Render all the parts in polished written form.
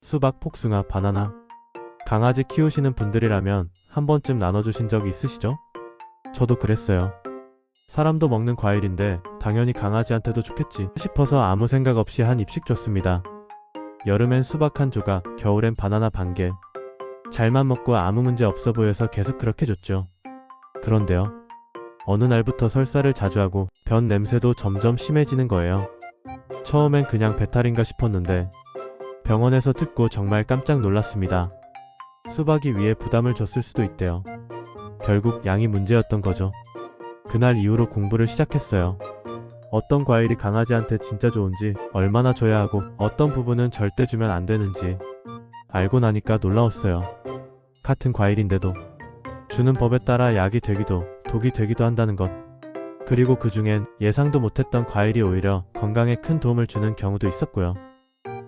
수박, 복숭아, 바나나. 강아지 키우시는 분들이라면 한 번쯤 나눠주신 적 있으시죠? 저도 그랬어요. 사람도 먹는 과일인데 당연히 강아지한테도 좋겠지 싶어서 아무 생각 없이 한 입씩 줬습니다. 여름엔 수박 한 조각, 겨울엔 바나나 반 개. 잘만 먹고 아무 문제 없어 보여서 계속 그렇게 줬죠. 그런데요. 어느 날부터 설사를 자주 하고 변 냄새도 점점 심해지는 거예요. 처음엔 그냥 배탈인가 싶었는데 병원에서 듣고 정말 깜짝 놀랐습니다. 수박이 위에 부담을 줬을 수도 있대요. 결국 양이 문제였던 거죠. 그날 이후로 공부를 시작했어요. 어떤 과일이 강아지한테 진짜 좋은지, 얼마나 줘야 하고 어떤 부분은 절대 주면 안 되는지 알고 나니까 놀라웠어요. 같은 과일인데도 주는 법에 따라 약이 되기도 독이 되기도 한다는 것. 그리고 그 중엔 예상도 못했던 과일이 오히려 건강에 큰 도움을 주는 경우도 있었고요.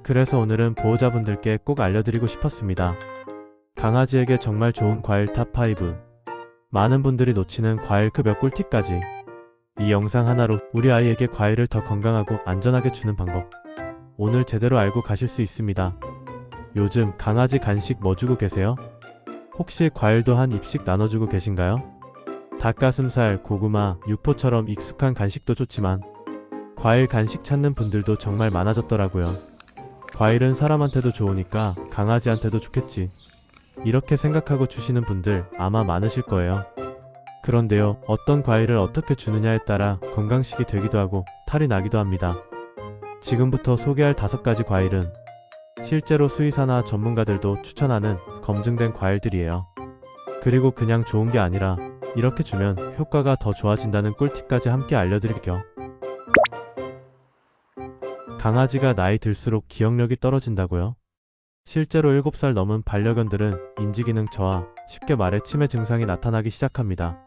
그래서 오늘은 보호자분들께 꼭 알려드리고 싶었습니다. 강아지에게 정말 좋은 과일 탑5. 많은 분들이 놓치는 과일 그 몇 꿀팁까지. 이 영상 하나로 우리 아이에게 과일을 더 건강하고 안전하게 주는 방법. 오늘 제대로 알고 가실 수 있습니다. 요즘 강아지 간식 뭐 주고 계세요? 혹시 과일도 한 입씩 나눠주고 계신가요? 닭가슴살, 고구마, 육포처럼 익숙한 간식도 좋지만 과일 간식 찾는 분들도 정말 많아졌더라고요. 과일은 사람한테도 좋으니까 강아지한테도 좋겠지. 이렇게 생각하고 주시는 분들 아마 많으실 거예요. 그런데요, 어떤 과일을 어떻게 주느냐에 따라 건강식이 되기도 하고 탈이 나기도 합니다. 지금부터 소개할 5가지 과일은 실제로 수의사나 전문가들도 추천하는 검증된 과일들이에요. 그리고 그냥 좋은 게 아니라 이렇게 주면 효과가 더 좋아진다는 꿀팁까지 함께 알려드릴게요. 강아지가 나이 들수록 기억력이 떨어진다고요? 실제로 7살 넘은 반려견들은 인지기능 저하, 쉽게 말해 치매 증상이 나타나기 시작합니다.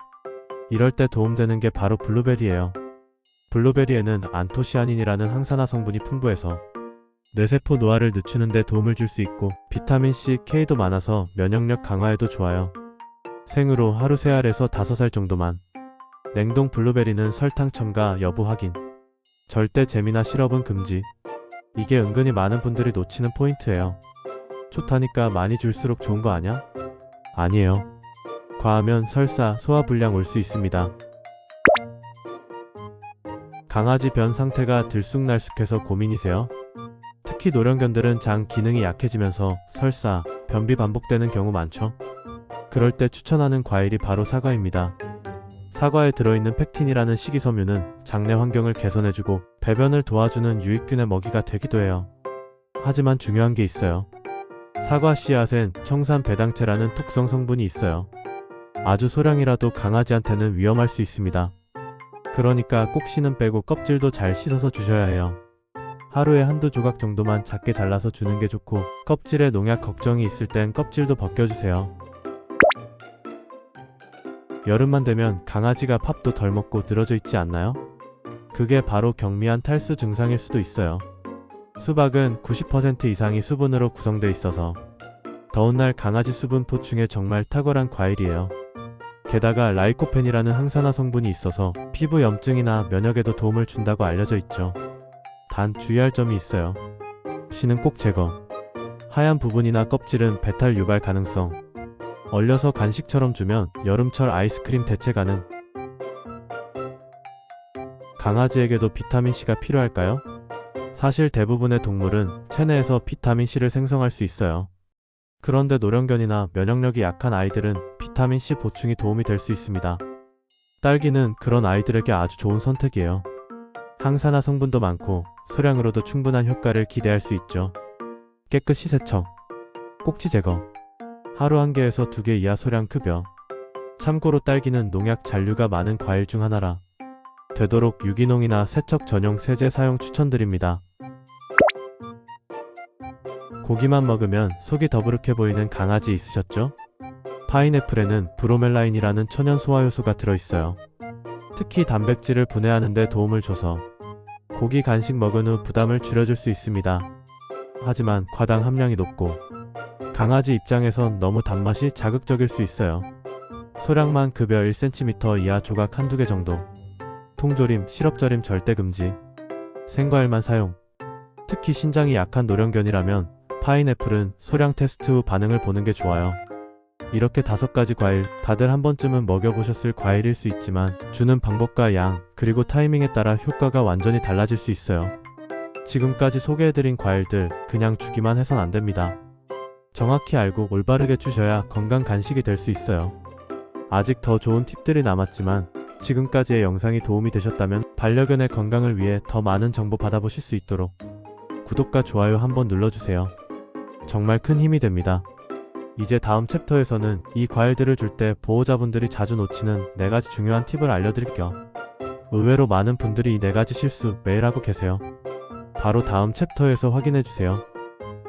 이럴 때 도움되는 게 바로 블루베리예요. 블루베리에는 안토시아닌이라는 항산화 성분이 풍부해서 뇌세포 노화를 늦추는 데 도움을 줄 수 있고 비타민C, K도 많아서 면역력 강화에도 좋아요. 생으로 하루 3알에서 5알 정도만. 냉동 블루베리는 설탕 첨가 여부 확인. 절대 잼이나 시럽은 금지. 이게 은근히 많은 분들이 놓치는 포인트예요. 좋다니까 많이 줄수록 좋은 거 아냐? 아니에요. 과하면 설사, 소화불량 올 수 있습니다. 강아지 변 상태가 들쑥날쑥해서 고민이세요? 특히 노령견들은 장 기능이 약해지면서 설사, 변비 반복되는 경우 많죠? 그럴 때 추천하는 과일이 바로 사과입니다. 사과에 들어있는 펙틴이라는 식이섬유는 장내 환경을 개선해주고 배변을 도와주는 유익균의 먹이가 되기도 해요. 하지만 중요한 게 있어요. 사과 씨앗엔 청산 배당체라는 독성 성분이 있어요. 아주 소량이라도 강아지한테는 위험할 수 있습니다. 그러니까 꼭 씨는 빼고 껍질도 잘 씻어서 주셔야 해요. 하루에 한두 조각 정도만 작게 잘라서 주는 게 좋고 껍질에 농약 걱정이 있을 땐 껍질도 벗겨주세요. 여름만 되면 강아지가 밥도 덜 먹고 늘어져 있지 않나요? 그게 바로 경미한 탈수 증상일 수도 있어요. 수박은 90% 이상이 수분으로 구성되어 있어서 더운 날 강아지 수분 보충에 정말 탁월한 과일이에요. 게다가 라이코펜이라는 항산화 성분이 있어서 피부 염증이나 면역에도 도움을 준다고 알려져 있죠. 단 주의할 점이 있어요. 씨는 꼭 제거. 하얀 부분이나 껍질은 배탈 유발 가능성. 얼려서 간식처럼 주면 여름철 아이스크림 대체 가능. 강아지에게도 비타민C가 필요할까요? 사실 대부분의 동물은 체내에서 비타민C를 생성할 수 있어요. 그런데 노령견이나 면역력이 약한 아이들은 비타민C 보충이 도움이 될 수 있습니다. 딸기는 그런 아이들에게 아주 좋은 선택이에요. 항산화 성분도 많고 소량으로도 충분한 효과를 기대할 수 있죠. 깨끗이 세척. 꼭지 제거. 하루 1개에서 2개 이하 소량 급여. 참고로 딸기는 농약 잔류가 많은 과일 중 하나라 되도록 유기농이나 세척 전용 세제 사용 추천드립니다. 고기만 먹으면 속이 더부룩해 보이는 강아지 있으셨죠? 파인애플에는 브로멜라인이라는 천연 소화효소가 들어있어요. 특히 단백질을 분해하는 데 도움을 줘서 고기 간식 먹은 후 부담을 줄여줄 수 있습니다. 하지만 과당 함량이 높고 강아지 입장에선 너무 단맛이 자극적일 수 있어요. 소량만 급여 1cm 이하 조각 한두 개 정도. 통조림, 시럽절임 절대 금지. 생과일만 사용. 특히 신장이 약한 노령견이라면 파인애플은 소량 테스트 후 반응을 보는 게 좋아요. 이렇게 5가지 과일, 다들 한 번쯤은 먹여보셨을 과일일 수 있지만 주는 방법과 양, 그리고 타이밍에 따라 효과가 완전히 달라질 수 있어요. 지금까지 소개해드린 과일들 그냥 주기만 해선 안 됩니다. 정확히 알고 올바르게 주셔야 건강 간식이 될 수 있어요. 아직 더 좋은 팁들이 남았지만 지금까지의 영상이 도움이 되셨다면 반려견의 건강을 위해 더 많은 정보 받아보실 수 있도록 구독과 좋아요 한번 눌러주세요. 정말 큰 힘이 됩니다. 이제 다음 챕터에서는 이 과일들을 줄 때 보호자분들이 자주 놓치는 4가지 중요한 팁을 알려드릴게요. 의외로 많은 분들이 이 4가지 실수 매일 하고 계세요. 바로 다음 챕터에서 확인해주세요.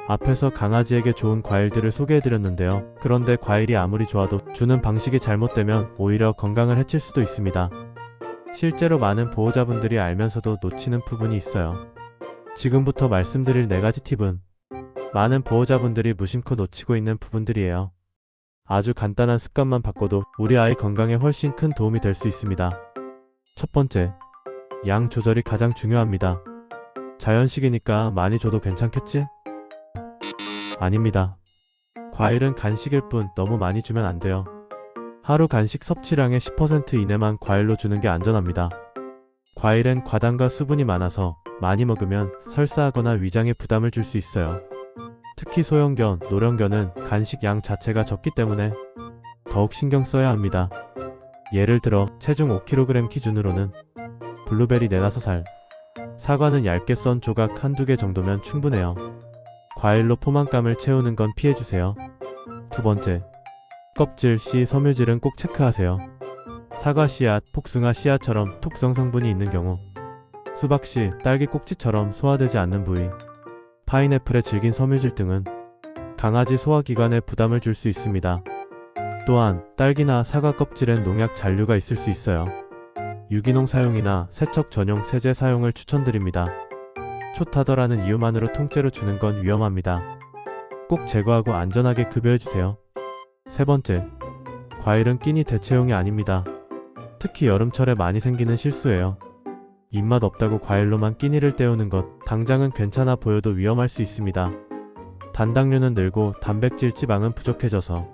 앞에서 강아지에게 좋은 과일들을 소개해드렸는데요. 그런데 과일이 아무리 좋아도 주는 방식이 잘못되면 오히려 건강을 해칠 수도 있습니다. 실제로 많은 보호자분들이 알면서도 놓치는 부분이 있어요. 지금부터 말씀드릴 4가지 팁은 많은 보호자분들이 무심코 놓치고 있는 부분들이에요. 아주 간단한 습관만 바꿔도 우리 아이 건강에 훨씬 큰 도움이 될 수 있습니다. 첫 번째, 양 조절이 가장 중요합니다. 자연식이니까 많이 줘도 괜찮겠지? 아닙니다. 과일은 간식일 뿐 너무 많이 주면 안 돼요. 하루 간식 섭취량의 10% 이내만 과일로 주는 게 안전합니다. 과일엔 과당과 수분이 많아서 많이 먹으면 설사하거나 위장에 부담을 줄 수 있어요. 특히 소형견, 노령견은 간식 양 자체가 적기 때문에 더욱 신경 써야 합니다. 예를 들어 체중 5kg 기준으로는 블루베리 4-5알, 사과는 얇게 썬 조각 한두 개 정도면 충분해요. 과일로 포만감을 채우는 건 피해주세요. 두 번째, 껍질, 씨, 섬유질은 꼭 체크하세요. 사과 씨앗, 복숭아 씨앗처럼 독성 성분이 있는 경우, 수박씨, 딸기 꼭지처럼 소화되지 않는 부위, 파인애플의 질긴 섬유질 등은 강아지 소화기관에 부담을 줄 수 있습니다. 또한 딸기나 사과 껍질엔 농약 잔류가 있을 수 있어요. 유기농 사용이나 세척 전용 세제 사용을 추천드립니다. 초타더라는 이유만으로 통째로 주는 건 위험합니다. 꼭 제거하고 안전하게 급여해주세요. 세 번째, 과일은 끼니 대체용이 아닙니다. 특히 여름철에 많이 생기는 실수예요. 입맛 없다고 과일로만 끼니를 때우는 것, 당장은 괜찮아 보여도 위험할 수 있습니다. 단당류는 늘고 단백질 지방은 부족해져서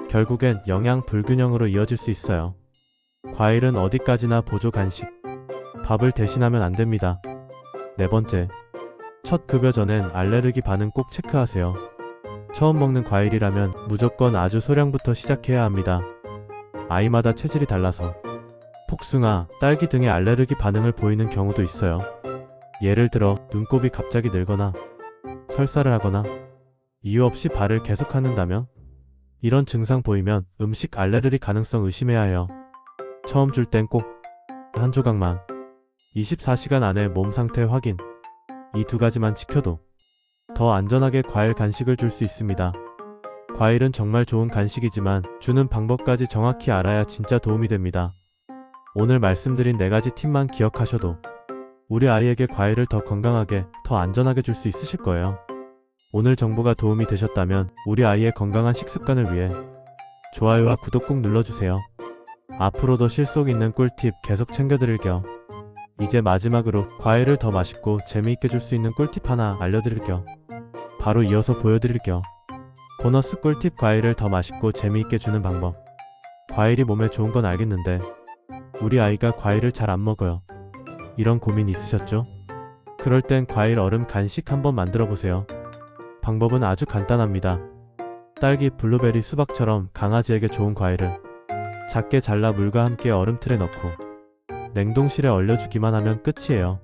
결국엔 영양 불균형으로 이어질 수 있어요. 과일은 어디까지나 보조 간식, 밥을 대신하면 안 됩니다. 네 번째, 첫 급여 전엔 알레르기 반응 꼭 체크하세요. 처음 먹는 과일이라면 무조건 아주 소량부터 시작해야 합니다. 아이마다 체질이 달라서 복숭아, 딸기 등의 알레르기 반응을 보이는 경우도 있어요. 예를 들어 눈곱이 갑자기 늘거나 설사를 하거나 이유 없이 발을 계속 핥는다면, 이런 증상 보이면 음식 알레르기 가능성 의심해야 해요. 처음 줄 땐 꼭 한 조각만, 24시간 안에 몸 상태 확인, 이 2가지만 지켜도 더 안전하게 과일 간식을 줄 수 있습니다. 과일은 정말 좋은 간식이지만 주는 방법까지 정확히 알아야 진짜 도움이 됩니다. 오늘 말씀드린 4가지 팁만 기억하셔도 우리 아이에게 과일을 더 건강하게, 더 안전하게 줄 수 있으실 거예요. 오늘 정보가 도움이 되셨다면 우리 아이의 건강한 식습관을 위해 좋아요와 구독 꼭 눌러주세요. 앞으로도 실속 있는 꿀팁 계속 챙겨드릴게요. 이제 마지막으로 과일을 더 맛있고 재미있게 줄 수 있는 꿀팁 하나 알려드릴게요. 바로 이어서 보여드릴게요. 보너스 꿀팁, 과일을 더 맛있고 재미있게 주는 방법. 과일이 몸에 좋은 건 알겠는데 우리 아이가 과일을 잘 안 먹어요. 이런 고민 있으셨죠? 그럴 땐 과일 얼음 간식 한번 만들어 보세요. 방법은 아주 간단합니다. 딸기, 블루베리, 수박처럼 강아지에게 좋은 과일을 작게 잘라 물과 함께 얼음틀에 넣고 냉동실에 얼려주기만 하면 끝이에요.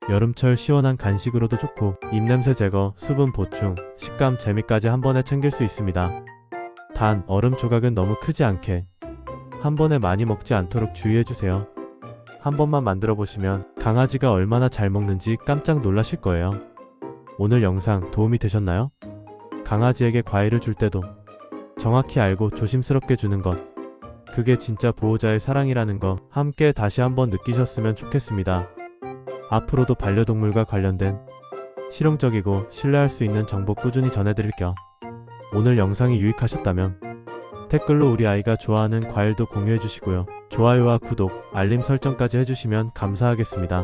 여름철 시원한 간식으로도 좋고 입냄새 제거, 수분 보충, 식감, 재미까지 한 번에 챙길 수 있습니다. 단 얼음 조각은 너무 크지 않게, 한 번에 많이 먹지 않도록 주의해주세요. 한 번만 만들어 보시면 강아지가 얼마나 잘 먹는지 깜짝 놀라실 거예요. 오늘 영상 도움이 되셨나요? 강아지에게 과일을 줄 때도 정확히 알고 조심스럽게 주는 것, 그게 진짜 보호자의 사랑이라는 거 함께 다시 한번 느끼셨으면 좋겠습니다. 앞으로도 반려동물과 관련된 실용적이고 신뢰할 수 있는 정보 꾸준히 전해드릴게요. 오늘 영상이 유익하셨다면 댓글로 우리 아이가 좋아하는 과일도 공유해주시고요. 좋아요와 구독, 알림 설정까지 해주시면 감사하겠습니다.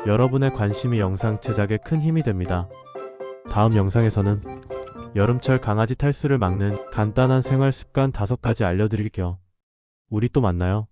여러분의 관심이 영상 제작에 큰 힘이 됩니다. 다음 영상에서는 여름철 강아지 탈수를 막는 간단한 생활 습관 5가지 알려드릴게요. 우리 또 만나요.